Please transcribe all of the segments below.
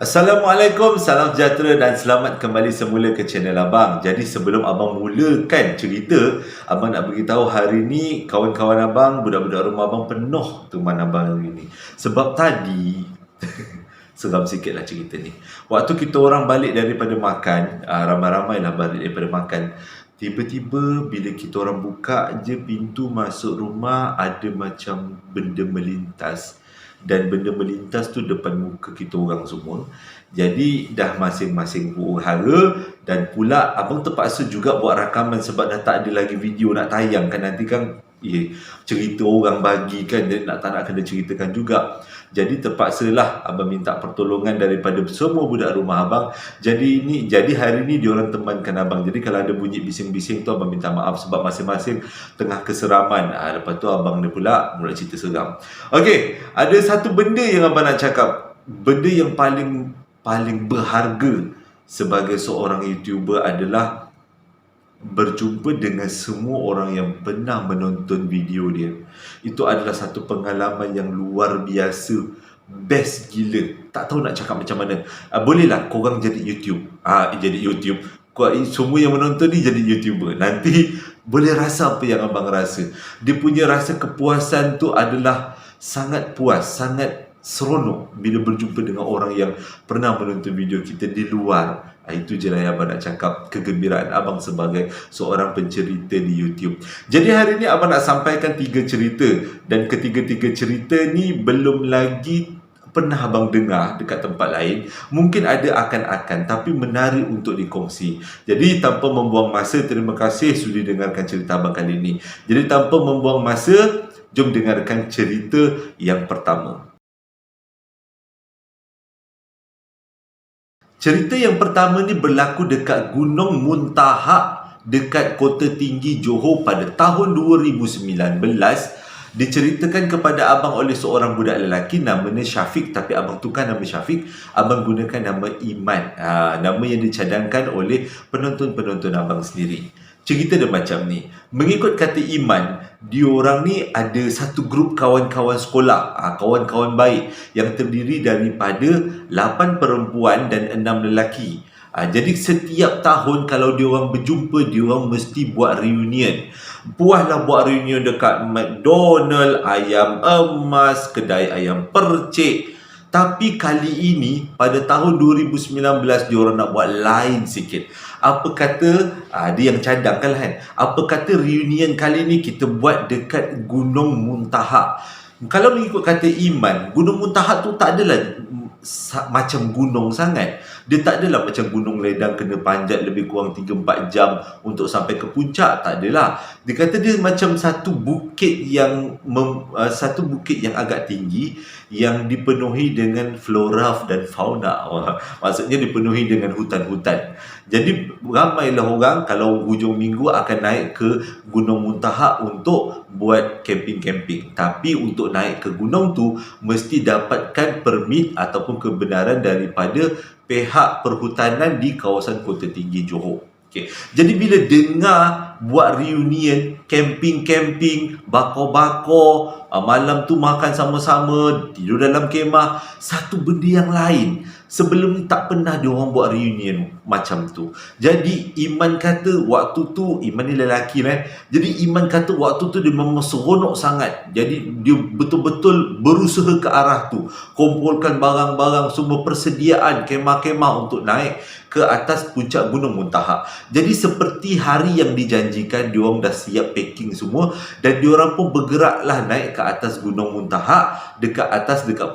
Assalamualaikum, salam sejahtera dan selamat kembali semula ke channel Abang. Jadi sebelum Abang mulakan cerita, Abang nak beritahu hari ni kawan-kawan Abang, budak-budak rumah Abang penuh teman Abang hari ni. Sebab tadi, seram sikit lah cerita ni. Waktu kita orang balik daripada makan, ramai-ramai lah balik daripada makan. Tiba-tiba bila kita orang buka je pintu masuk rumah, ada macam benda melintas. Dan benda melintas tu depan muka kita orang semua. Jadi dah masing-masing huru-hara. Dan pula abang terpaksa juga buat rakaman sebab dah tak ada lagi video nak tayang kan. Nanti kan cerita orang bagi kan, dia tak nak kena ceritakan juga. Jadi terpaksalah abang minta pertolongan daripada semua budak rumah abang. Jadi hari ni diorang temankan abang. Jadi kalau ada bunyi bising-bising tu abang minta maaf sebab masing-masing tengah keseraman. Lepas tu abang ni pula mula cerita seram. Okey, ada satu benda yang abang nak cakap. Benda yang paling berharga sebagai seorang YouTuber adalah berjumpa dengan semua orang yang pernah menonton video dia. Itu adalah satu pengalaman yang luar biasa. Best gila. Tak tahu nak cakap macam mana. Bolehlah korang jadi YouTube. Jadi YouTube. Semua yang menonton ni jadi YouTuber. Nanti boleh rasa apa yang abang rasa. Dia punya rasa kepuasan tu adalah sangat puas, sangat seronok bila berjumpa dengan orang yang pernah menonton video kita di luar. Itu je lah yang abang nak cakap, kegembiraan abang sebagai seorang pencerita di YouTube. Jadi hari ni abang nak sampaikan 3 cerita. Dan ketiga-tiga cerita ni belum lagi pernah abang dengar dekat tempat lain. Mungkin ada akan-akan, tapi menarik untuk dikongsi. Jadi tanpa membuang masa, terima kasih sudi dengarkan cerita abang kali ni. Jadi tanpa membuang masa, jom dengarkan cerita yang pertama. Cerita yang pertama ni berlaku dekat Gunung Muntahak dekat Kota Tinggi Johor pada tahun 2019. Diceritakan kepada abang oleh seorang budak lelaki namanya Syafiq, tapi abang tukar nama Syafiq, abang gunakan nama Iman. Nama yang dicadangkan oleh penonton-penonton abang sendiri. Cerita dia macam ni. Mengikut kata Iman, diorang ni ada satu grup kawan-kawan sekolah, kawan-kawan baik yang terdiri daripada 8 perempuan dan 6 lelaki. Jadi setiap tahun kalau diorang berjumpa, diorang mesti buat reunion. Puaslah buat reunion dekat McDonald, Ayam Emas, kedai ayam percik. Tapi kali ini pada tahun 2019 diorang nak buat lain sikit. Apa kata, dia yang cadang kan. Apa kata reunion kali ni kita buat dekat Gunung Muntahak. Kalau mengikut kata Iman, Gunung Muntahak tu tak adalah macam gunung sangat. Dia tak adalah macam gunung ledang kena panjat lebih kurang 3-4 jam untuk sampai ke puncak. Tak adalah. Dia kata dia macam satu bukit yang agak tinggi yang dipenuhi dengan flora dan fauna. Maksudnya dipenuhi dengan hutan-hutan. Jadi ramailah orang kalau hujung minggu akan naik ke Gunung Muntahak untuk buat camping-camping. Tapi untuk naik ke gunung tu mesti dapatkan permit ataupun kebenaran daripada pihak perhutanan di kawasan Kota Tinggi Johor. Okay. Jadi bila dengar buat reunion, camping-camping, bakar-bakar, malam tu makan sama-sama, tidur dalam kemah, satu benda yang lain. Sebelum ni tak pernah diorang buat reunion macam tu. Jadi Iman kata waktu tu, Iman ni lelaki kan. Jadi Iman kata waktu tu dia memang seronok sangat. Jadi dia betul-betul berusaha ke arah tu. Kumpulkan barang-barang, semua persediaan kemah-kemah untuk naik ke atas puncak Gunung Muntahak. Jadi seperti hari yang dijanjikan, diorang dah siap packing semua dan diorang pun bergeraklah naik ke atas Gunung Muntahak, dekat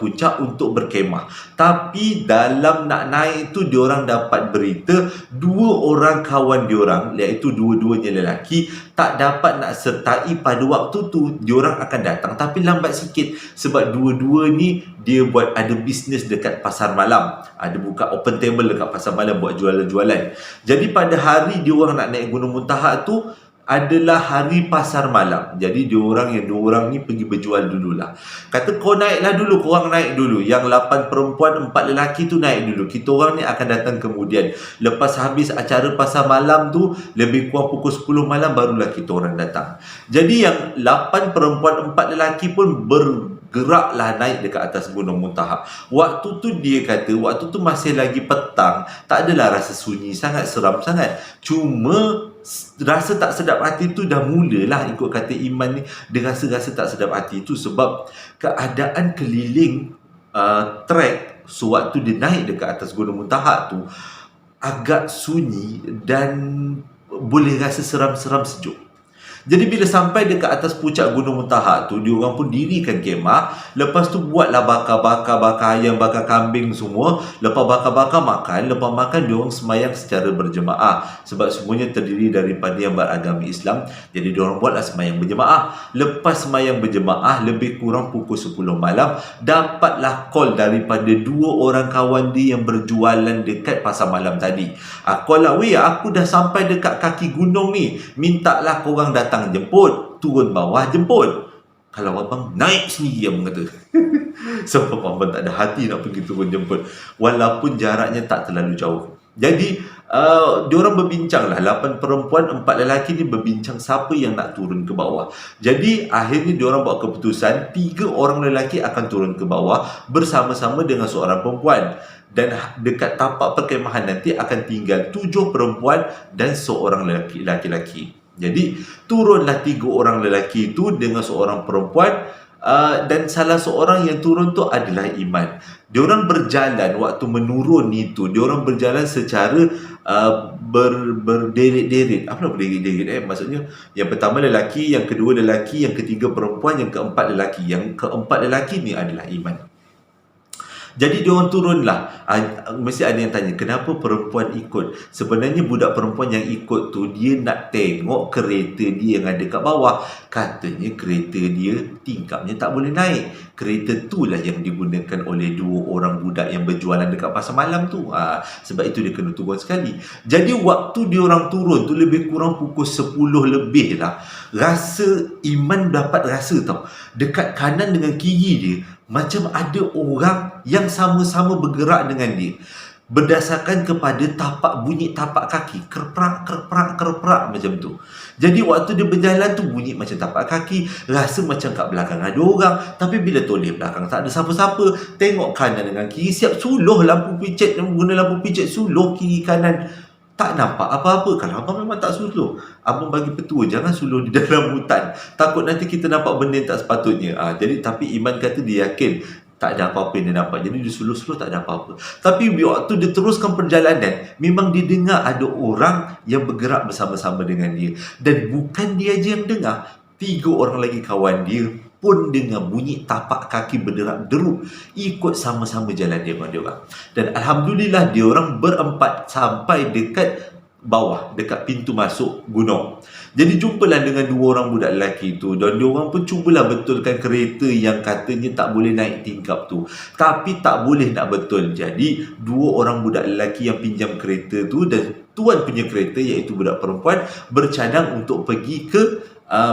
puncak untuk berkemah. Tapi dalam nak naik tu diorang dapat berita 2 orang kawan diorang, iaitu dua-duanya lelaki, tak dapat nak sertai pada waktu tu. Diorang akan datang tapi lambat sikit sebab dua-dua ni dia ada bisnes dekat pasar malam. Ada buka open table dekat pasar malam buat jualan-jualan. Jadi pada hari diorang nak naik Gunung Muntahak tu adalah hari pasar malam. Jadi dua orang ni pergi berjual dululah. Kata korang naik dulu. Yang 8 perempuan 4 lelaki tu naik dulu. Kita orang ni akan datang kemudian. Lepas habis acara pasar malam tu, lebih kurang pukul 10 malam barulah kita orang datang. Jadi yang 8 perempuan 4 lelaki pun geraklah naik dekat atas Gunung Muntaha. Waktu tu dia kata, waktu tu masih lagi petang, tak adalah rasa sunyi sangat, seram sangat. Cuma rasa tak sedap hati tu dah mulalah, ikut kata Iman ni, dia rasa-rasa tak sedap hati tu sebab keadaan keliling trek sewaktu dia naik dekat atas Gunung Muntaha tu agak sunyi dan boleh rasa seram-seram sejuk. Jadi bila sampai dekat atas puncak Gunung Muntaha tu, diorang pun dirikan kemah. Lepas tu buatlah bakar ayam, bakar kambing semua. Lepas bakar makan, lepas makan diorang semayang secara berjemaah. Sebab semuanya terdiri daripada yang beragama Islam. Jadi diorang buatlah semayang berjemaah. Lepas semayang berjemaah, lebih kurang pukul 10 malam, dapatlah call daripada 2 orang kawan dia yang berjualan dekat pasar malam tadi. Call lah, weh, aku dah sampai dekat kaki gunung ni, mintalah korang datang jemput, turun bawah jemput. Kalau abang naik sendiri, abang kata. Sebab abang tak ada hati nak pergi turun jemput, walaupun jaraknya tak terlalu jauh. Jadi diorang berbincang lah, 8 perempuan 4 lelaki ni berbincang siapa yang nak turun ke bawah. Jadi akhirnya diorang buat keputusan 3 orang lelaki akan turun ke bawah bersama-sama dengan seorang perempuan. Dan dekat tapak perkemahan nanti akan tinggal 7 perempuan dan seorang lelaki. Jadi turunlah 3 orang lelaki itu dengan seorang perempuan, dan salah seorang yang turun tu adalah Iman. Diorang berjalan, waktu menurun itu diorang berjalan secara berderet-deret. Apa nak berderet-deret? Maksudnya yang pertama lelaki, yang kedua lelaki, yang ketiga perempuan, yang keempat lelaki. Yang keempat lelaki ni adalah Iman. Jadi diorang turunlah. Mesti ada yang tanya, kenapa perempuan ikut? Sebenarnya budak perempuan yang ikut tu, dia nak tengok kereta dia yang ada kat bawah. Katanya kereta dia tingkapnya tak boleh naik. Kereta tu lah yang digunakan oleh 2 orang budak yang berjualan dekat pasar malam tu. Sebab itu dia kena turun sekali. Jadi waktu diorang turun tu lebih kurang pukul 10 lebih lah. Rasa Iman dapat rasa tau, dekat kanan dengan kiri dia macam ada orang yang sama-sama bergerak dengan dia. Berdasarkan kepada bunyi tapak kaki, kerprak macam tu. Jadi waktu dia berjalan tu bunyi macam tapak kaki, rasa macam kat belakang ada orang. Tapi bila toleh belakang tak ada siapa-siapa, tengok kanan dengan kiri, siap suluh lampu picit, guna lampu picit suluh kiri kanan, tak nampak apa-apa. Kalau abang memang tak suluh, abang bagi petua, jangan suluh di dalam hutan, takut nanti kita nampak benda yang tak sepatutnya. Jadi tapi Iman kata dia yakin tak ada apa-apa yang dia nampak. Jadi dia suluh-suluh tak ada apa-apa. Tapi waktu dia teruskan perjalanan, memang dia dengar ada orang yang bergerak bersama-sama dengan dia. Dan bukan dia je yang dengar, 3 orang lagi kawan dia pun dengar bunyi tapak kaki berderak-deruk, ikut sama-sama jalan dia dengan dia orang. Dan Alhamdulillah dia orang berempat sampai dekat bawah, dekat pintu masuk gunung. Jadi jumpalah dengan 2 orang budak lelaki tu, dan dia orang pun cubalah betulkan kereta yang katanya tak boleh naik tingkap tu. Tapi tak boleh nak betul. Jadi 2 orang budak lelaki yang pinjam kereta tu dan tuan punya kereta, iaitu budak perempuan, bercadang untuk pergi ke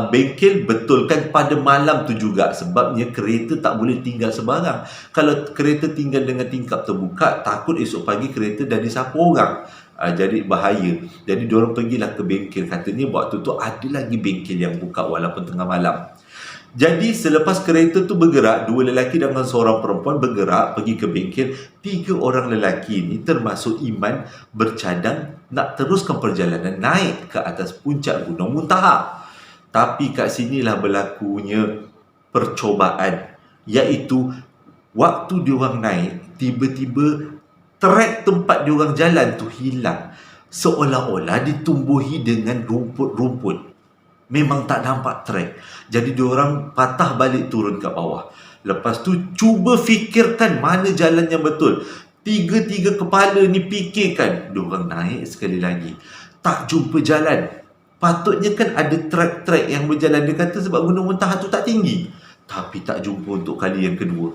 bengkel betulkan pada malam tu juga. Sebabnya kereta tak boleh tinggal sembarang. Kalau kereta tinggal dengan tingkap terbuka, takut esok pagi kereta dah disapu orang. Jadi bahaya. Jadi diorang pergilah ke bengkel. Katanya waktu tu ada lagi bengkel yang buka walaupun tengah malam. Jadi selepas kereta tu bergerak, 2 lelaki dengan seorang perempuan bergerak pergi ke bengkel. 3 orang lelaki ni termasuk Iman bercadang nak teruskan perjalanan naik ke atas puncak Gunung Muntaha. Tapi kat sinilah berlakunya percobaan, iaitu waktu diorang naik, tiba-tiba trek tempat diorang jalan tu hilang. Seolah-olah ditumbuhi dengan rumput-rumput. Memang tak nampak trek. Jadi diorang patah balik turun kat bawah. Lepas tu cuba fikirkan mana jalan yang betul. Tiga kepala ni fikirkan. Diorang naik sekali lagi, tak jumpa jalan. Patutnya kan ada trek-trek yang berjalan. Dia kata sebab Gunung Muntaha tu tak tinggi. Tapi tak jumpa untuk kali yang kedua.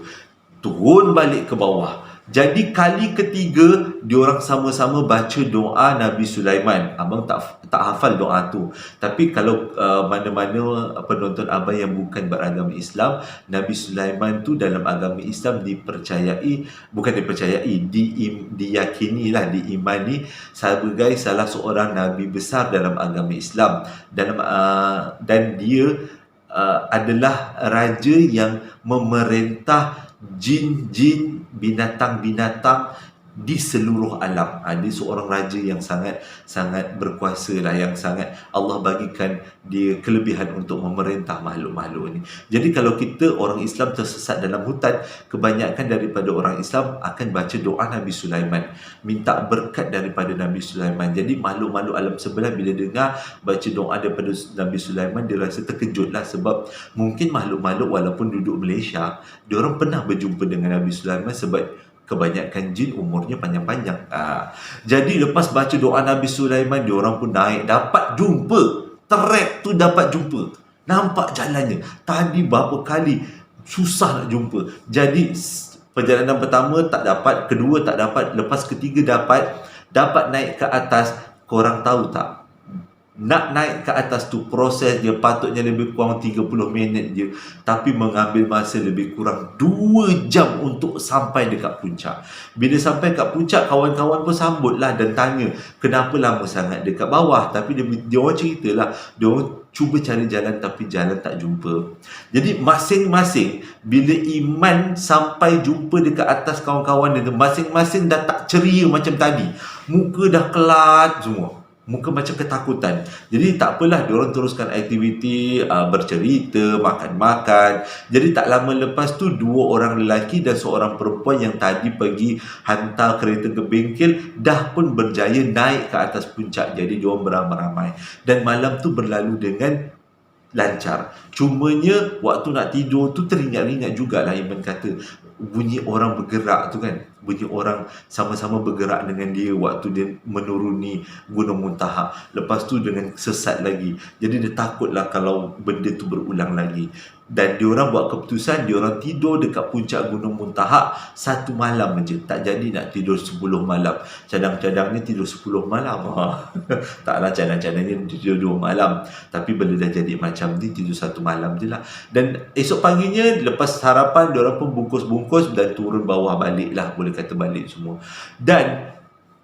Turun balik ke bawah. Jadi kali ketiga, diorang sama-sama baca doa Nabi Sulaiman. Abang tak hafal doa tu. Tapi kalau mana-mana penonton abang yang bukan beragama Islam, Nabi Sulaiman tu dalam agama Islam diyakinilah, diimani sebagai salah seorang Nabi besar dalam agama Islam. Dan dia adalah raja yang memerintah jin-jin, binatang-binatang di seluruh alam. Dia seorang raja yang sangat berkuasa lah, yang sangat Allah bagikan dia kelebihan untuk memerintah makhluk-makhluk ni. Jadi kalau kita orang Islam tersesat dalam hutan, kebanyakan daripada orang Islam akan baca doa Nabi Sulaiman, minta berkat daripada Nabi Sulaiman. Jadi makhluk-makhluk alam sebelah bila dengar baca doa daripada Nabi Sulaiman, dia rasa terkejut lah, sebab mungkin makhluk-makhluk walaupun duduk Malaysia, dia orang pernah berjumpa dengan Nabi Sulaiman, sebab kebanyakan jin umurnya panjang-panjang. Jadi lepas baca doa Nabi Sulaiman, dia orang pun naik, dapat jumpa trek tu, dapat jumpa, nampak jalannya. Tadi berapa kali susah nak jumpa. Jadi perjalanan pertama tak dapat, kedua tak dapat, lepas ketiga dapat naik ke atas. Korang tahu tak, nak naik ke atas tu proses dia patutnya lebih kurang 30 minit je, tapi mengambil masa lebih kurang 2 jam untuk sampai dekat puncak. Bila sampai kat puncak, kawan-kawan pun sambutlah dan tanya kenapa lama sangat dekat bawah. Tapi dia orang ceritalah, dia orang cuba cari jalan tapi jalan tak jumpa. Jadi masing-masing bila Iman sampai jumpa dekat atas kawan-kawan dia, masing-masing dah tak ceria macam tadi, muka dah kelat semua, muka macam ketakutan. Jadi tak apalah, diorang teruskan aktiviti, bercerita, makan-makan. Jadi tak lama lepas tu, 2 orang lelaki dan seorang perempuan yang tadi pergi hantar kereta ke bengkel dah pun berjaya naik ke atas puncak. Jadi diorang beramai-ramai dan malam tu berlalu dengan lancar. Cumanya waktu nak tidur tu teringat-ingat jugalah, Iman kata bunyi orang bergerak tu kan, bunyi orang sama-sama bergerak dengan dia waktu dia menuruni Gunung Muntaha. Lepas tu dengan sesat lagi, jadi dia takutlah kalau benda tu berulang lagi. Dan diorang buat keputusan, diorang tidur dekat puncak Gunung Muntaha 1 malam je. Tak jadi nak tidur 10 malam. Cadang-cadangnya tidur 10 malam. Taklah cadang-cadangnya tidur 2 malam. Tapi benda dah jadi macam ni, tidur 1 malam je lah. Dan esok paginya lepas sarapan, diorang pun bungkus-bungkus dan turun bawah balik lah, boleh kata balik semua. Dan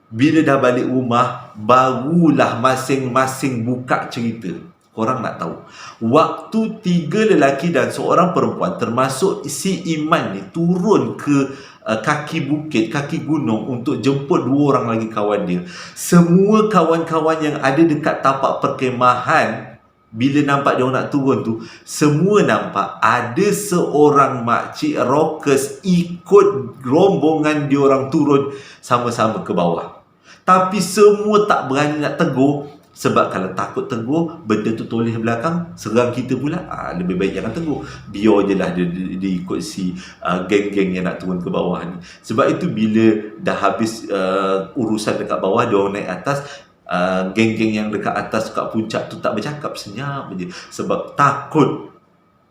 bila dah balik rumah, barulah masing-masing buka cerita. Korang nak tahu, waktu 3 lelaki dan seorang perempuan termasuk si Iman ni turun ke kaki bukit, kaki gunung untuk jemput 2 orang lagi kawan dia, semua kawan-kawan yang ada dekat tapak perkemahan, bila nampak dia orang nak turun tu, semua nampak ada seorang makcik rockers ikut rombongan dia orang turun sama-sama ke bawah. Tapi semua tak berani nak tegur, sebab kalau takut tegur, benda tu toleh belakang, serang kita pula. Lebih baik jangan tegur, biar je lah dia ikut si geng-geng yang nak turun ke bawah ni. Sebab itu bila dah habis urusan dekat bawah, dia orang naik atas, geng-geng yang dekat atas kat puncak tu tak bercakap, senyap je, sebab takut.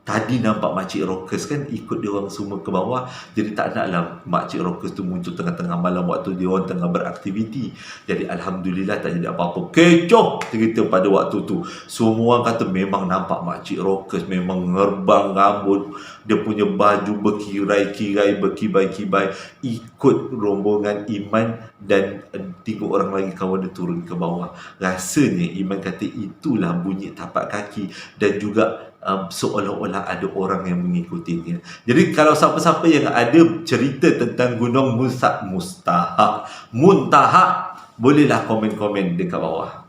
Tadi nampak makcik rockers kan ikut dia orang semua ke bawah, jadi tak naklah makcik rockers tu muncul tengah-tengah malam waktu dia orang tengah beraktiviti. Jadi alhamdulillah tak jadi apa-apa. Kecoh cerita pada waktu tu. Semua orang kata memang nampak makcik rockers memang ngerbang rambut, dia punya baju berkirai-kirai, berkibai-kibai, ikut rombongan Iman dan 3 orang lagi kawan dia turun ke bawah. Rasanya Iman kata itulah bunyi tapak kaki dan juga seolah-olah ada orang yang mengikutinya. Jadi kalau siapa-siapa yang ada cerita tentang Gunung Muntaha, bolehlah komen-komen dekat bawah.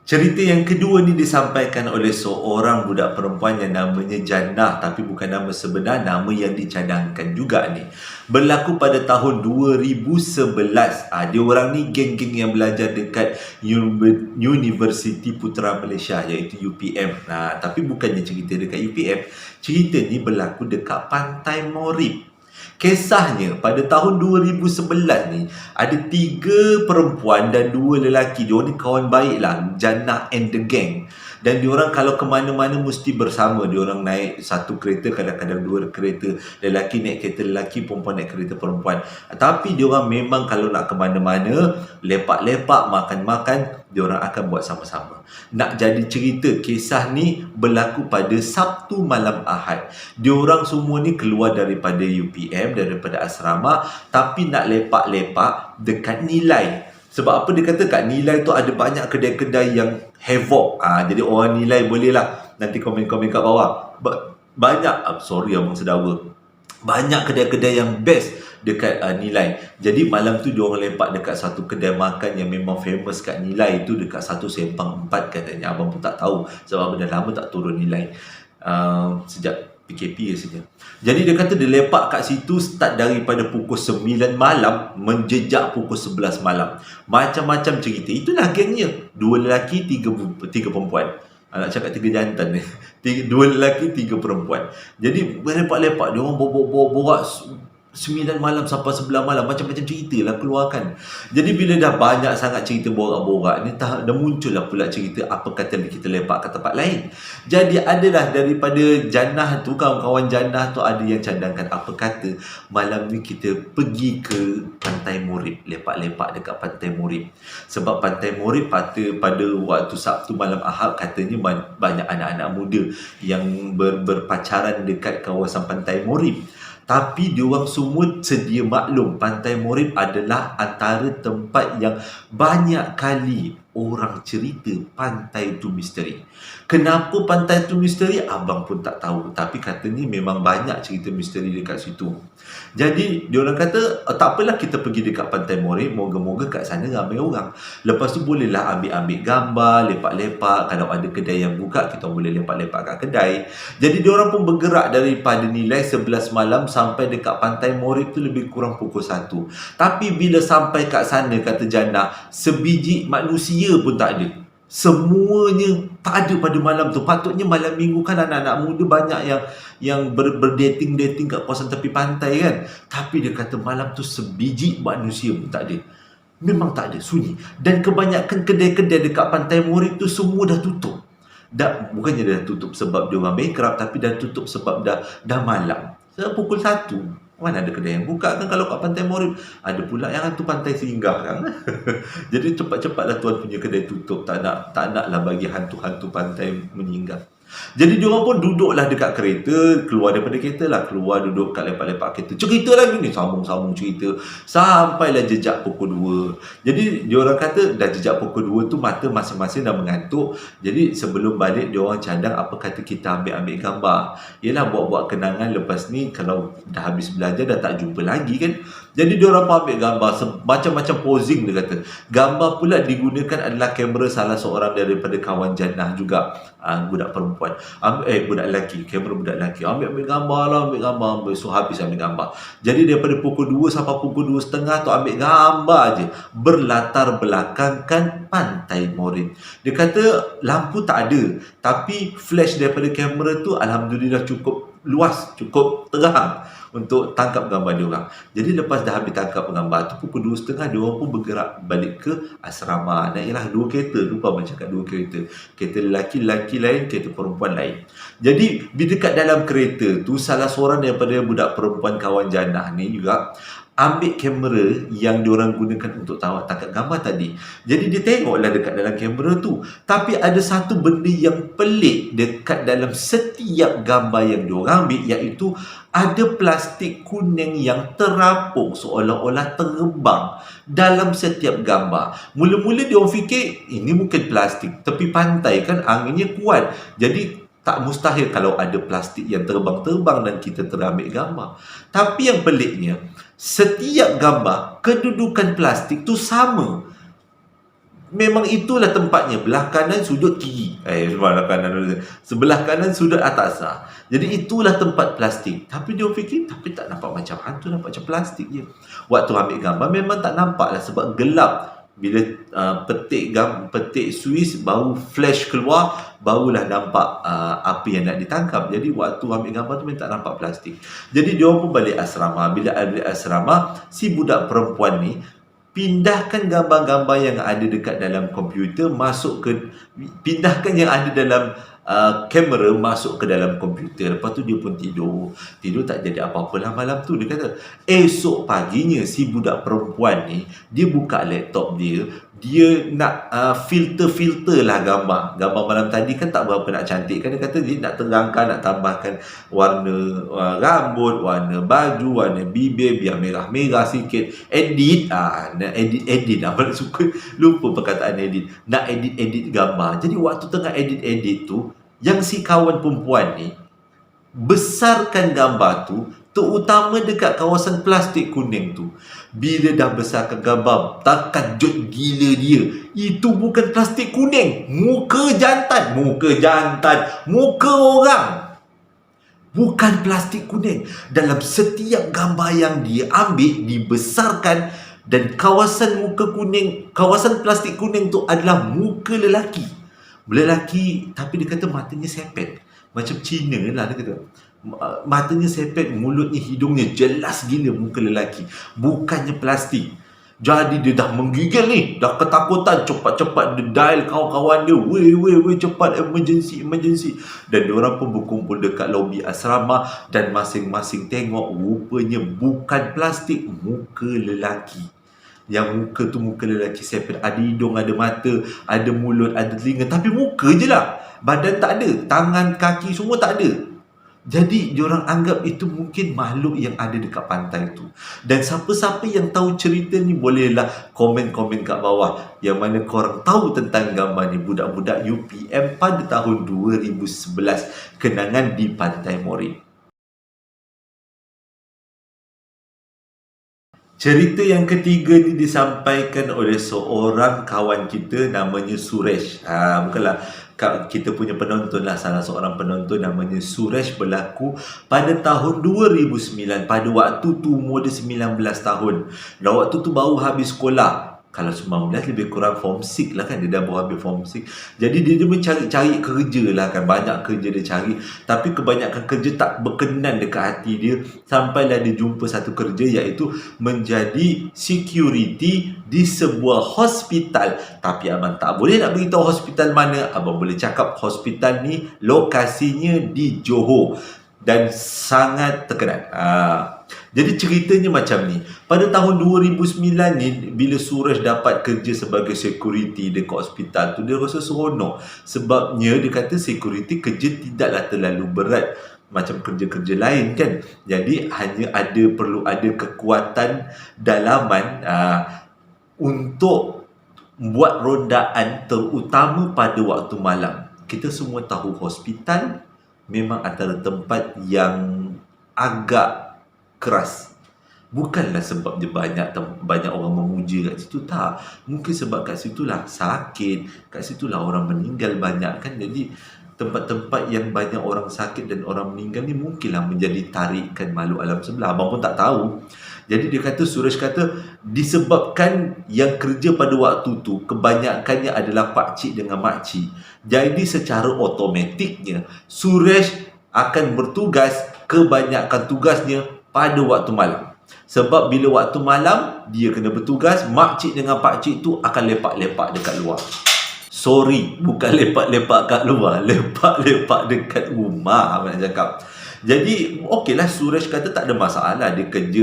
Cerita yang kedua ni disampaikan oleh seorang budak perempuan yang namanya Jannah, tapi bukan nama sebenar, nama yang dicadangkan juga ni. Berlaku pada tahun 2011. Dia orang ni geng-geng yang belajar dekat Universiti Putra Malaysia, iaitu UPM. Tapi bukannya cerita dekat UPM. Cerita ni berlaku dekat Pantai Morib. Kisahnya pada tahun 2011 ni ada 3 perempuan dan 2 lelaki. Diorang ni kawan baik lah, Jannah and the gang. Dan diorang kalau ke mana-mana mesti bersama. Diorang naik satu kereta, kadang-kadang 2 kereta. Lelaki naik kereta lelaki, perempuan naik kereta perempuan. Tapi diorang memang kalau nak ke mana-mana, lepak-lepak, makan-makan, diorang akan buat sama-sama. Nak jadi cerita, kisah ni berlaku pada Sabtu malam Ahad. Diorang semua ni keluar daripada UPM, daripada asrama, tapi nak lepak-lepak dekat Nilai. Sebab apa dia kata kat Nilai tu ada banyak kedai-kedai yang havoc. Jadi orang Nilai boleh lah nanti komen-komen kat bawah. Banyak, sorry abang sedawa, banyak kedai-kedai yang best dekat Nilai. Jadi malam tu diorang lepak dekat satu kedai makan yang memang famous kat Nilai tu, dekat satu Sempang 4 katanya. Abang pun tak tahu sebab dah lama tak turun Nilai, sejak PKP saja. Jadi dia kata dia lepak kat situ start daripada pukul 9 malam menjejak pukul 11 malam. Macam-macam cerita. Itulah gengnya. 2 lelaki, 3 perempuan. Nak cakap 3 jantan ni. 2 lelaki, 3 perempuan. Jadi lepak-lepak dia orang borak 9 malam sampai 11 malam, macam-macam cerita lah keluarkan. Jadi bila dah banyak sangat cerita borak-borak ni, dah muncul lah pula cerita apa kata kita lepak kat tempat lain. Jadi adalah daripada Jannah tu, kawan-kawan Jannah tu ada yang cadangkan apa kata malam ni kita pergi ke Pantai Morib, lepak-lepak dekat Pantai Morib. Sebab Pantai Morib pada waktu Sabtu malam Ahad katanya banyak anak-anak muda yang berpacaran dekat kawasan Pantai Morib. Tapi diorang semua sedia maklum Pantai Morib adalah antara tempat yang banyak kali orang cerita pantai tu misteri. Kenapa pantai tu misteri? Abang pun tak tahu. Tapi katanya memang banyak cerita misteri dekat situ. Jadi diorang kata tak apalah kita pergi dekat Pantai Morib, moga-moga kat sana ramai orang. Lepas tu bolehlah ambil-ambil gambar, lepak-lepak. Kalau ada kedai yang buka, kita boleh lepak-lepak kat kedai. Jadi diorang pun bergerak daripada Nilai 11 malam sampai dekat Pantai Morib tu lebih kurang pukul 1. Tapi bila sampai kat sana, kata Jannah, sebiji manusia pun tak ada. Semuanya tak ada pada malam tu. Patutnya malam minggu kan anak-anak muda banyak yang berdating-dating kat kawasan tepi pantai kan. Tapi dia kata malam tu sebiji manusia pun tak ada. Memang tak ada, sunyi. Dan kebanyakan kedai-kedai dekat Pantai Morib tu semua dah tutup. Bukannya dah tutup sebab dia orang bankrupt, tapi dah tutup sebab dah malam. Sebab pukul 1 mana ada kedai yang buka kan. Kalau kat Pantai Morib ada pula yang hantu pantai singgah kan. Jadi cepat-cepatlah tuan punya kedai tutup. Tak naklah bagi hantu-hantu pantai menyinggah. Jadi diorang pun duduklah dekat kereta, keluar daripada kereta lah, keluar duduk kat lepak-lepak kereta. Cerita lagi ni, sambung-sambung cerita sampailah jejak pukul 2. Jadi diorang kata dah jejak pukul 2 tu mata masing-masing dah mengantuk. Jadi sebelum balik diorang cadang apa kata kita ambil gambar. Yelah buat-buat kenangan lepas ni kalau dah habis belajar dah tak jumpa lagi kan. Jadi diorang pun ambil gambar macam-macam posing dia kata. Gambar pula digunakan adalah kamera salah seorang daripada kawan Jannah juga. Budak perempuan, budak lelaki, kamera budak lelaki. Ambil gambar. So habis ambil gambar. Jadi daripada pukul 2 sampai pukul 2.30 tu ambil gambar je. Berlatar belakangkan Pantai Morib. Dia kata lampu tak ada, tapi flash daripada kamera tu alhamdulillah cukup luas, cukup terang untuk tangkap gambar dia orang. Jadi lepas dah habis tangkap gambar tu pukul 2.30 dia orang pun bergerak balik ke asrama. Naiklah 2 kereta, lupa macam kat 2 kereta. Kereta lelaki lain, kereta perempuan lain. Jadi di dekat dalam kereta tu salah seorang daripada budak perempuan kawan Jannah ni juga ambil kamera yang diorang gunakan untuk tangkap gambar tadi. Jadi dia tengoklah dekat dalam kamera tu. Tapi ada satu benda yang pelik dekat dalam setiap gambar yang diorang ambil, iaitu ada plastik kuning yang terapung seolah-olah terbang dalam setiap gambar. Mula-mula diorang fikir ini mungkin plastik tepi pantai kan, anginnya kuat. Jadi tak mustahil kalau ada plastik yang terbang-terbang dan kita terambil gambar. Tapi yang peliknya, setiap gambar, kedudukan plastik tu sama. Memang itulah tempatnya. Belah kanan sudut kiri. Sebelah kanan sudut atas. Jadi itulah tempat plastik. Tapi dia fikir, tapi tak nampak macam hantu, nampak macam plastik je. Waktu ambil gambar memang tak nampak lah sebab gelap. Bila petik Swiss baru flash keluar, barulah nampak apa yang nak ditangkap. Jadi waktu ambil gambar tu memang tak nampak plastik. Jadi dia pun balik asrama. Bila balik asrama, si budak perempuan ni pindahkan gambar-gambar yang ada dekat dalam komputer pindahkan yang ada dalam kamera masuk ke dalam komputer. Lepas tu dia pun tidur tak jadi apa-apa lah malam tu. Dia kata esok paginya si budak perempuan ni, dia buka laptop dia dia nak filter-filter lah gambar malam tadi kan tak berapa nak cantik kan, dia kata dia nak terangkan, nak tambahkan warna rambut, warna baju, warna bibir biar merah-merah sikit, nak edit apa suka lupa perkataan edit, nak edit gambar. Jadi waktu tengah edit tu, yang si kawan perempuan ni besarkan gambar tu, terutama dekat kawasan plastik kuning tu. Bila dah besarkan gambar, terkejut gila dia. Itu bukan plastik kuning, muka jantan, muka orang. Bukan plastik kuning. Dalam setiap gambar yang dia ambil, dibesarkan, dan kawasan muka kuning, kawasan plastik kuning tu adalah muka lelaki. Lelaki, tapi dia kata matanya sepet. Macam Cina lah dia kata. Matanya sepet, mulutnya, hidungnya jelas gila muka lelaki. Bukannya plastik. Jadi dia dah menggigil ni, dah ketakutan, cepat-cepat dia dial kawan-kawan dia, weh cepat, emergency. Dan diorang pun berkumpul dekat lobi asrama dan masing-masing tengok, rupanya bukan plastik, muka lelaki. Yang muka tu muka lelaki sepet, ada hidung, ada mata, ada mulut, ada telinga, tapi muka je lah. Badan tak ada, tangan, kaki semua tak ada. Jadi diorang anggap itu mungkin makhluk yang ada dekat pantai tu. Dan siapa-siapa yang tahu cerita ni bolehlah komen-komen kat bawah yang mana korang tahu tentang gambar ni. Budak-budak UPM pada tahun 2011, kenangan di Pantai Morin. Cerita yang ketiga ni disampaikan oleh seorang kawan kita namanya Suresh. Bukanlah kita punya penonton lah, salah seorang penonton namanya Suresh, berlaku pada tahun 2009. Pada waktu tu umur dia 19 tahun. Dan waktu tu baru habis sekolah. Kalau 19 lebih kurang form 6 lah kan, dia dah baru habis form 6. Jadi dia mencari-cari kerja lah kan, banyak kerja dia cari. Tapi kebanyakan kerja tak berkenan dekat hati dia. Sampailah dia jumpa satu kerja, iaitu menjadi security di sebuah hospital. Tapi abang tak boleh nak beritahu hospital mana. Abang boleh cakap hospital ni lokasinya di Johor dan sangat terkenal. Jadi ceritanya macam ni. Pada tahun 2009 ni, bila Suresh dapat kerja sebagai security dekat hospital tu, dia rasa seronok. Sebabnya dia kata security kerja tidaklah terlalu berat macam kerja-kerja lain kan. Jadi hanya perlu ada kekuatan dalaman untuk buat rondaan, terutama pada waktu malam. Kita semua tahu hospital memang antara tempat yang agak keras. Bukanlah sebab dia banyak orang memuji kat situ, tak. Mungkin sebab kat situlah sakit, kat situlah orang meninggal banyak kan. Jadi tempat-tempat yang banyak orang sakit dan orang meninggal ni mungkinlah menjadi tarikan makhluk alam sebelah. Abang pun tak tahu. Jadi dia kata, Suresh kata, disebabkan yang kerja pada waktu tu kebanyakannya adalah pakcik dengan makcik. Jadi secara automatiknya Suresh akan bertugas, kebanyakan tugasnya pada waktu malam. Sebab bila waktu malam dia kena bertugas, makcik dengan pakcik tu akan lepak-lepak dekat luar. Sorry, bukan lepak-lepak kat luar, lepak-lepak dekat rumah, abang nak cakap. Jadi okeylah, Suresh kata tak ada masalah. Dia kerja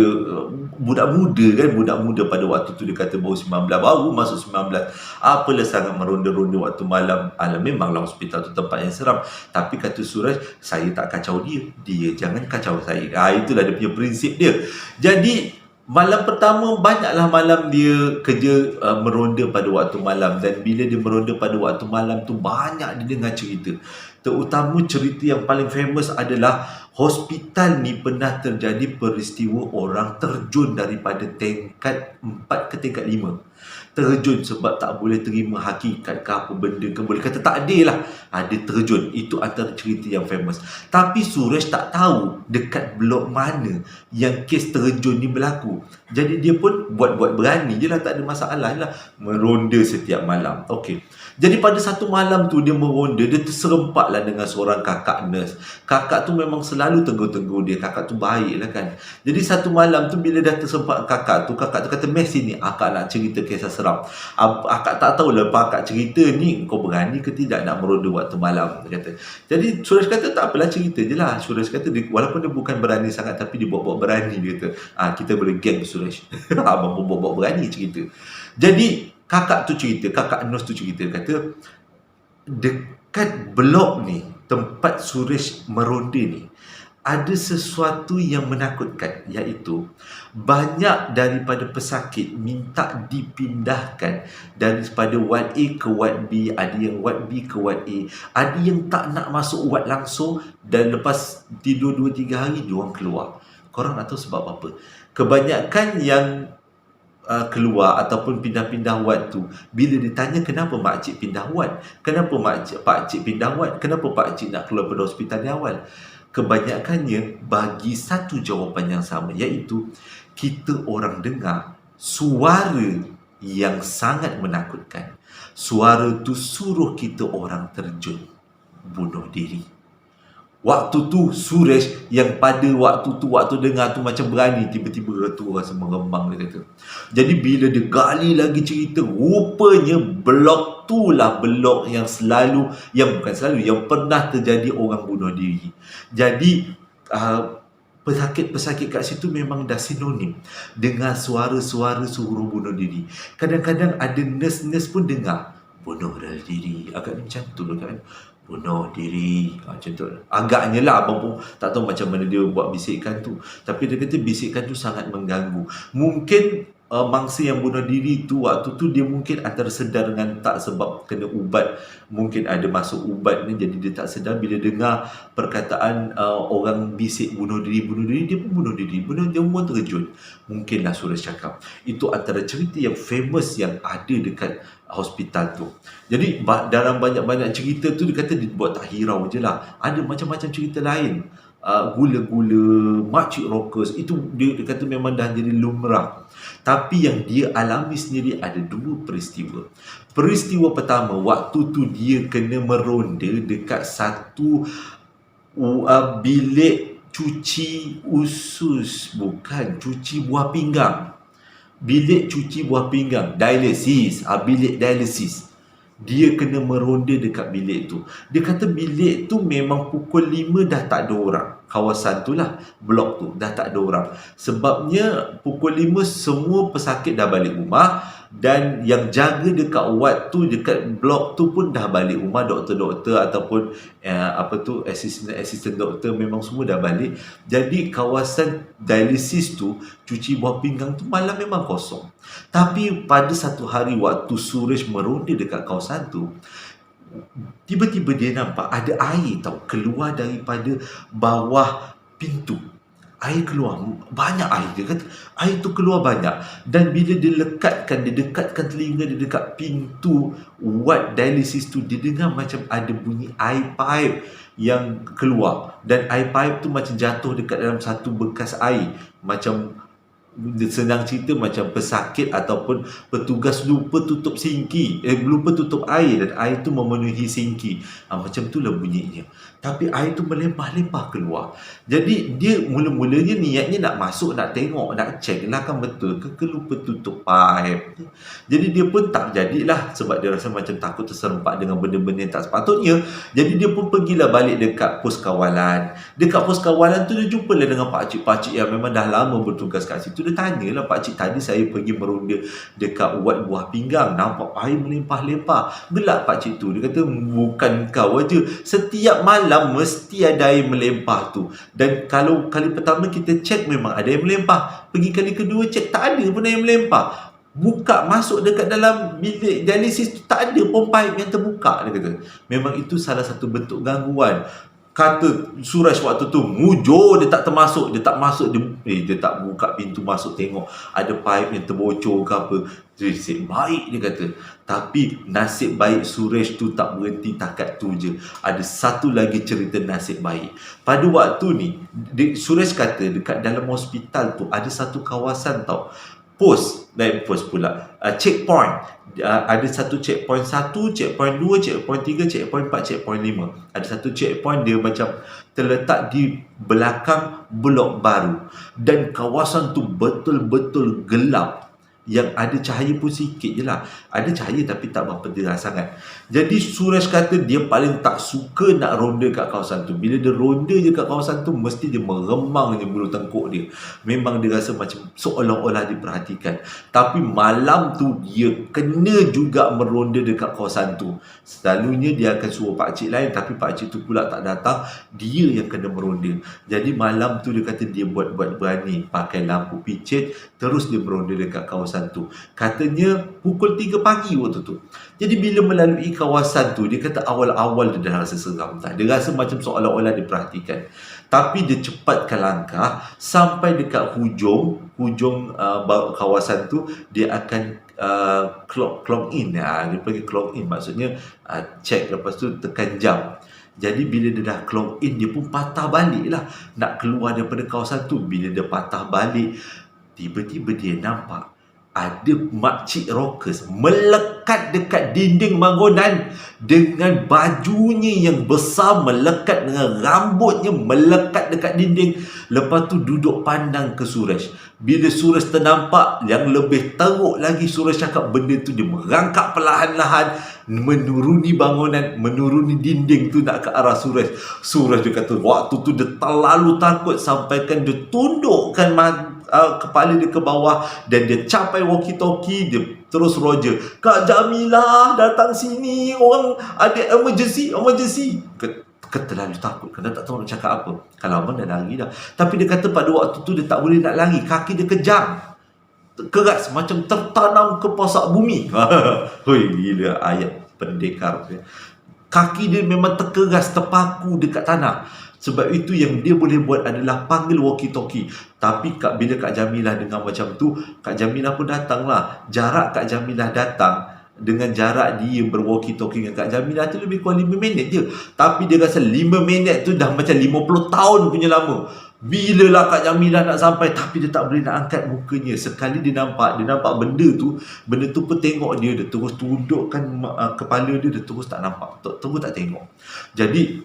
budak muda pada waktu tu. Dia kata baru masuk 19. Apalah sangat meronda-ronda waktu malam. Memanglah hospital tu tempat yang seram. Tapi kata Suresh, saya tak kacau dia jangan kacau saya. Itulah dia punya prinsip dia. Jadi malam pertama, banyaklah malam dia kerja meronda pada waktu malam. Dan bila dia meronda pada waktu malam tu, banyak dia dengar cerita. Terutama cerita yang paling famous adalah hospital ni pernah terjadi peristiwa orang terjun daripada tingkat 4 ke tingkat 5. Terjun sebab tak boleh terima hakikat ke apa benda ke, boleh kata takdir lah. Dia terjun. Itu antara cerita yang famous. Tapi Suresh tak tahu dekat blok mana yang kes terjun ni berlaku. Jadi dia pun buat-buat berani je lah, tak ada masalah lah. Meronda setiap malam. Okey. Jadi pada satu malam tu dia meronda, dia terserempak lah dengan seorang kakak nurse. Kakak tu memang selalu tegur-tegur dia. Kakak tu baik lah kan. Jadi satu malam tu bila dah terserempak kakak tu kata, "Meh sini, akak nak cerita kisah seram. Akak tak tahu lepas akak cerita ni, kau berani ke tidak nak meronda waktu malam," dia kata. Jadi Suresh kata, "Tak apalah, cerita je lah." Suresh kata, walaupun dia bukan berani sangat, tapi dia buat-buat berani. Dia kata, kita boleh geng Suresh. Abang pun buat-buat berani cerita. Jadi Kakak Nos tu cerita, kata dekat blok ni, tempat Suresh meronda ni, ada sesuatu yang menakutkan, iaitu banyak daripada pesakit minta dipindahkan daripada ward A ke ward B, ada yang ward B ke ward A, ada yang tak nak masuk ward langsung dan lepas tidur 2-3 hari diorang keluar. Korang nak tahu sebab apa? Kebanyakan yang keluar ataupun pindah-pindah ward tu, bila ditanya kenapa makcik pindah ward, kenapa pakcik pindah ward, kenapa pakcik nak keluar pada hospital di awal, kebanyakannya bagi satu jawapan yang sama, iaitu kita orang dengar suara yang sangat menakutkan. Suara tu suruh kita orang terjun bunuh diri. Waktu tu Suresh yang pada waktu dengar tu macam berani, tiba-tiba tu rasa meremang, dia kata. Jadi bila dia gali lagi cerita, rupanya blok tu lah blok yang yang pernah terjadi orang bunuh diri. Jadi pesakit-pesakit kat situ memang dah sinonim dengan suara-suara suruh bunuh diri. Kadang-kadang ada nurse-nurse pun dengar bunuh diri, agak macam tu kan, bunuh diri, macam tu. Agaknya lah, abang pun tak tahu macam mana dia buat bisikan tu, tapi dia kata bisikan tu sangat mengganggu. Mungkin mangsa yang bunuh diri tu, waktu tu dia mungkin antara sedar dengan tak, sebab kena ubat, mungkin ada masuk ubat ni, jadi dia tak sedar. Bila dengar perkataan orang bisik bunuh diri, dia pun bunuh diri, dia pun terjun. Mungkinlah Suresh cakap. Itu antara cerita yang famous yang ada dekat hospital tu. Jadi dalam banyak-banyak cerita tu, dia kata dia buat tak hirau je lah, ada macam-macam cerita lain. Gula-gula, makcik rockers, itu dia kata memang dah jadi lumrah. Tapi yang dia alami sendiri ada 2 peristiwa. Peristiwa pertama, waktu tu dia kena meronda dekat satu bilik cuci usus, bukan, cuci buah pinggang. Bilik cuci buah pinggang, dialisis, bilik dialisis. Dia kena meronda dekat bilik tu. Dia kata bilik tu memang pukul 5 dah tak ada orang. Kawasan tu lah, blok tu dah tak ada orang. Sebabnya pukul 5 semua pesakit dah balik rumah, dan yang jaga dekat ward tu, dekat blok tu pun dah balik rumah. Doktor-doktor ataupun assistant doktor memang semua dah balik. Jadi kawasan dialisis tu, cuci buah pinggang tu malam memang kosong. Tapi pada satu hari waktu Suresh meronda dekat kawasan tu, tiba-tiba dia nampak ada air keluar daripada bawah pintu. Air keluar, banyak air. Dia kata air tu keluar banyak. Dan bila dia dekatkan telinga dia dekat pintu ward dialisis tu, dia dengar macam ada bunyi air pipe yang keluar. Dan air pipe tu macam jatuh dekat dalam satu bekas air. Macam senang cerita, macam pesakit ataupun petugas lupa tutup sinki, lupa tutup air, dan air tu memenuhi sinki. Macam tu lah bunyinya. Tapi air tu melempah-lempah keluar. Jadi dia mula-mulanya niatnya nak masuk, nak tengok, nak check lah kan betul ke lupa tutup pipe. Jadi dia pun tak jadilah, sebab dia rasa macam takut terserempak dengan benda-benda yang tak sepatutnya. Jadi dia pun pergilah balik dekat pos kawalan. Dekat pos kawalan tu dia jumpalah dengan pakcik-pakcik yang memang dah lama bertugas kat situ. Dia tanyalah, pakcik, tadi saya pergi meronda dekat wad buah pinggang, nampak air melimpah-limpah. Gelak pakcik tu. Dia kata bukan kau aja, setiap malam mesti ada air melempah tu. Dan kalau kali pertama kita cek memang ada air melempah, pergi kali kedua cek tak ada pun air melempah. Buka masuk dekat dalam bilik dialisis tu, tak ada pun pipe yang terbuka. Dia kata memang itu salah satu bentuk gangguan. Kata Suresh waktu tu mujur, dia tak termasuk, dia tak buka pintu masuk tengok ada pipe yang terbocor ke apa. Nasib baik, dia kata. Tapi nasib baik Suresh tu tak berhenti takat tu je. Ada satu lagi cerita nasib baik. Pada waktu ni Suresh kata dekat dalam hospital tu ada satu kawasan checkpoint. Ada satu checkpoint 1, checkpoint 2, checkpoint 3, checkpoint 4, checkpoint 5. Ada satu checkpoint dia macam terletak di belakang blok baru, dan kawasan tu betul-betul gelap. yang ada cahaya pun sikit je lah. Ada cahaya tapi tak berapa terang sangat. Jadi Suresh kata dia paling tak suka nak ronda kat kawasan tu. Bila dia ronda je kat kawasan tu, mesti dia meremang je bulu tengkuk dia. Memang dia rasa macam seolah-olah diperhatikan. Tapi malam tu dia kena juga meronda dekat kawasan tu. Selalunya dia akan suruh pakcik lain, tapi pakcik tu pula tak datang, dia yang kena meronda. Jadi malam tu dia kata dia buat-buat berani, pakai lampu picit, terus dia meronda dekat kawasan tu. Katanya pukul 3 pagi waktu tu. Jadi bila melalui kawasan tu, dia kata awal-awal dia dah rasa seram tak. Dia rasa macam seolah-olah diperhatikan. Tapi dia cepatkan langkah sampai dekat hujung kawasan tu, dia akan clock in. Dia panggil clock in, maksudnya check, lepas tu tekan jam. Jadi bila dia dah clock in, dia pun patah balik lah nak keluar daripada kawasan tu. Bila dia patah balik, tiba-tiba dia nampak ada makcik rockers melekat dekat dinding bangunan dengan bajunya yang besar, melekat dengan rambutnya, melekat dekat dinding. Lepas tu duduk pandang ke Suresh. Bila Suresh ternampak, yang lebih teruk lagi, Suresh cakap benda tu dia merangkak perlahan-lahan menuruni bangunan, menuruni dinding tu nak ke arah Suresh. Suresh dia kata waktu tu dia terlalu takut sampaikan dia tundukkan kepala dia ke bawah dan dia capai walkie-talkie. Dia terus Roger, "Kak Jamilah datang sini, orang ada emergency." Terlalu takut, kena tak tahu nak cakap apa. Kalau abang dah lari dah. Tapi dia kata pada waktu tu dia tak boleh nak lari, kaki dia kejang keras macam tertanam ke pasak bumi. Hoi, gila ayat pendekar. Kaki dia memang terkeras, terpaku dekat tanah. Sebab itu yang dia boleh buat adalah panggil walkie-talkie. Tapi bila Kak Jamilah dengar macam tu, Kak Jamilah pun datanglah. Jarak Kak Jamilah datang dengan jarak dia berwalkie-talkie dengan Kak Jamilah tu lebih kurang 5 minit je. Tapi dia rasa 5 minit tu dah macam 50 tahun punya lama. Bila lah Kak Jamilah nak sampai, tapi dia tak boleh nak angkat mukanya. Sekali dia nampak benda tu pun tengok dia terus tundukkan kepala dia terus tak nampak, terus tak tengok. Jadi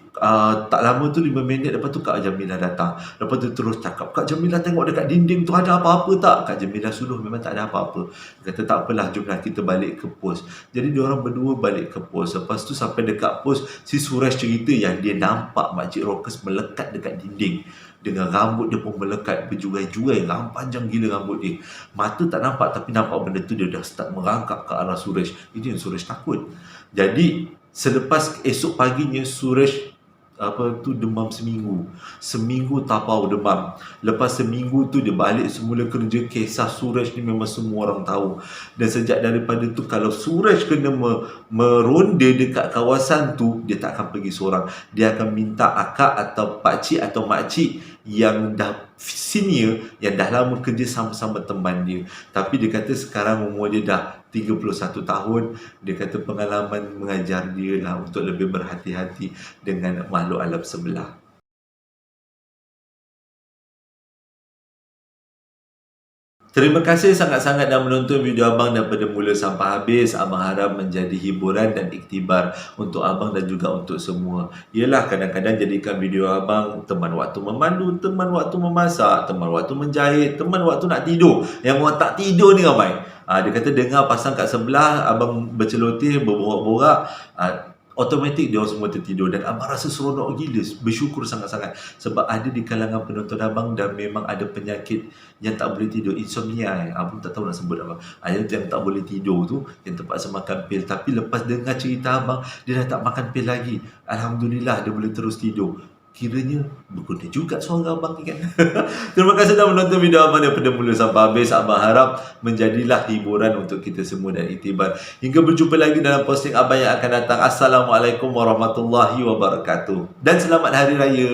tak lama tu 5 minit lepas tu Kak Jamilah datang. Lepas tu terus cakap, "Kak Jamilah tengok dekat dinding tu ada apa-apa tak?" Kak Jamilah suruh memang tak ada apa-apa. Dia kata tak apalah, jomlah kita balik ke pos. Jadi diorang berdua balik ke pos. Lepas tu sampai dekat pos, si Suresh cerita yang dia nampak makcik rockers melekat dekat dinding dengan rambut dia pun melekat berjurai-jurai, panjang gila rambut dia. Mata tak nampak tapi nampak benda tu, dia dah start merangkak ke arah Suresh. Itu yang Suresh takut. Jadi selepas esok paginya, Suresh demam seminggu tapau demam. Lepas seminggu tu dia balik semula kerja. Kisah Suresh ni memang semua orang tahu. Dan sejak daripada tu, kalau Suresh kena meronda dekat kawasan tu, dia tak akan pergi seorang. Dia akan minta akak atau pakcik atau makcik yang dah senior, yang dah lama kerja sama-sama teman dia. Tapi dia kata sekarang umur dia dah 31 tahun. Dia kata pengalaman mengajar dia lah untuk lebih berhati-hati dengan makhluk alam sebelah. Terima kasih sangat-sangat dah menonton video abang daripada mula sampai habis. Abang harap menjadi hiburan dan iktibar untuk abang dan juga untuk semua. Yelah, kadang-kadang jadikan video abang teman waktu memandu, teman waktu memasak, teman waktu menjahit, teman waktu nak tidur. Yang orang tak tidur ni ramai. Dia kata dengar pasang kat sebelah abang berceloteh, berborak-borak, automatik dia orang semua tertidur. Dan abang rasa seronok gila, bersyukur sangat-sangat. Sebab ada di kalangan penonton abang dan memang ada penyakit yang tak boleh tidur, insomnia. Abang tak tahu nak sebut apa. Yang tak boleh tidur tu, yang terpaksa makan pil. Tapi lepas dengar cerita abang, dia dah tak makan pil lagi. Alhamdulillah, dia boleh terus tidur. Kiranya berguna juga suara abang ni kan. Terima kasih dah menonton video abang daripada mula sampai habis. Abang harap menjadilah hiburan untuk kita semua dan iktibar. Hingga berjumpa lagi dalam posting abang yang akan datang. Assalamualaikum warahmatullahi wabarakatuh. Dan selamat Hari Raya.